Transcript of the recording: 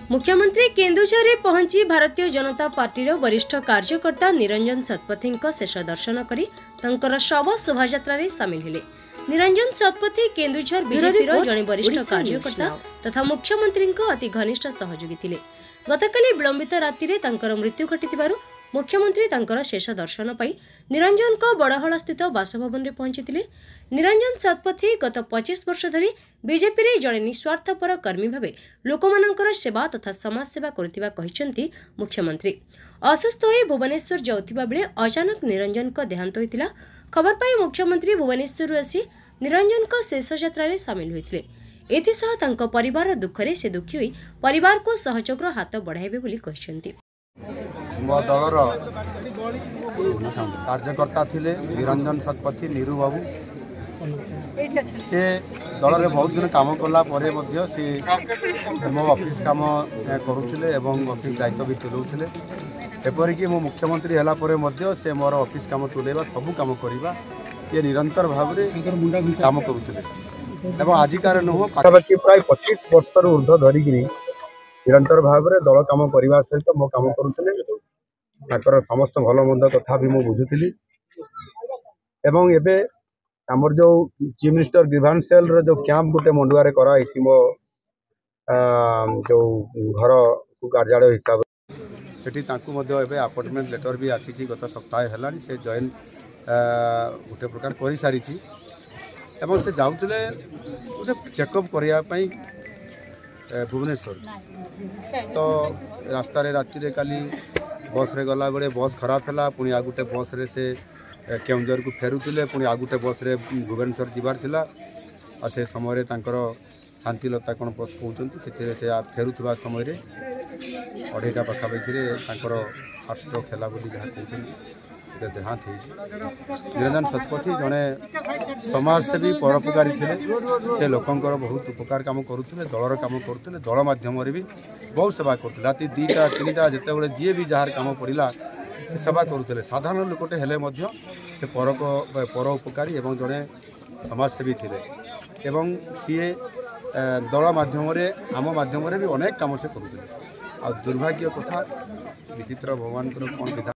मुख्यमंत्री केन्दुझर पहुंची भारतीय जनता पार्टी वरिष्ठ कार्यकर्ता निरंजन शतपथी शेष दर्शन कर शव शोभायात्रा सामिल हेले। निरंजन शतपथी केन्दुझर बीजेपी जड़े वरिष्ठ कार्यकर्ता तथा मुख्यमंत्री अति घनिष्ठ सहयोगी थिले। गतकाली विलंबित राति मृत्यु घटी मुख्यमंत्री तांकर शेष दर्शन पाई निरंजन को बड़हल स्थित बासभवन में पहुंची। निरंजन शतपथी गत 25 वर्ष धरी बीजेपी जड़े निस्वार्थपर कर्मी भाव लोकमानंकर सेवा तथा समाज सेवा करुथिबा कहिसेंती मुख्यमंत्री। असुस्थ होई भुवनेश्वर जाउथिबा बेले अचानक निरंजन को देहांत होइतिला। खबर पाई मुख्यमंत्री भुवनेश्वर आसी निरंजन को शेष यात्रा सामिल होइतिले। एथिसह तांको परिवार दुखरे से दुखी होई परिवार को सहयोगर हाथ बढ़ाइबे बोली कहिसेंती। मो दलर कार्यकर्ता थिले निरंजन शतपथी नीरू बाबू से दल में बहुत दिन काम कला से मो ऑफिस काम करुले और ऑफिस दायित्व भी तुलाऊले। एपरिक मो मुख्यमंत्री है से मोर ऑफिस काम तुलेबा सबू काम करवा ये निरंतर भाव में काम करुले। आजिकार नुह पाखापाखि प्राय 25 वर्ष ऊर्ध धरिक निरंतर भाव में दल काम करने सहित मो काम करुले। समस्त भल मंद कथा भी मुझे बुझुली एवं एबे आमर जो chief minister grievance cell row जो कैंप गोटे मंडुआरे कराई मो जो घर कार्यालय हिसाब से एबे अपॉइंटमेंट लेटर भी आसी गत सप्ताह है से जॉइन गोटे प्रकार कर सारी एवं से जाऊले गोटे चेकअप करने भुवनेश्वर तो रास्ता राति काली बस रे गला बेले बस खराब है पुणी आ गोटे बस रे से केउंझर को फेरुले पुणी आ गोटे बस रे भुवनेश्वर जीवार थिला आ से समय शांतिलता कौन बस कहते से फेरुवा समय 2:30 पाखापाखि हार्ट स्ट्रोक है बोली जहाँ कहते देहांत हो। निरंजन शतपथी जड़े समाजसेवी परोपकारी थे से लोकंर बहुत उपकार काम करुले दलर काम करुले दल मध्यम भी बहुत सेवा करते राति 2टा 3टा जिते जी भी जार काम पड़ा से सेवा करुले। साधारण लोकटे हेले से पर उपकारी एवं जड़े समाजसेवी थे एवं सीए दल मध्यम आम मध्यम भी अनेक काम से करुले। आ दुर्भाग्य कथा विचित्र भगवान कौन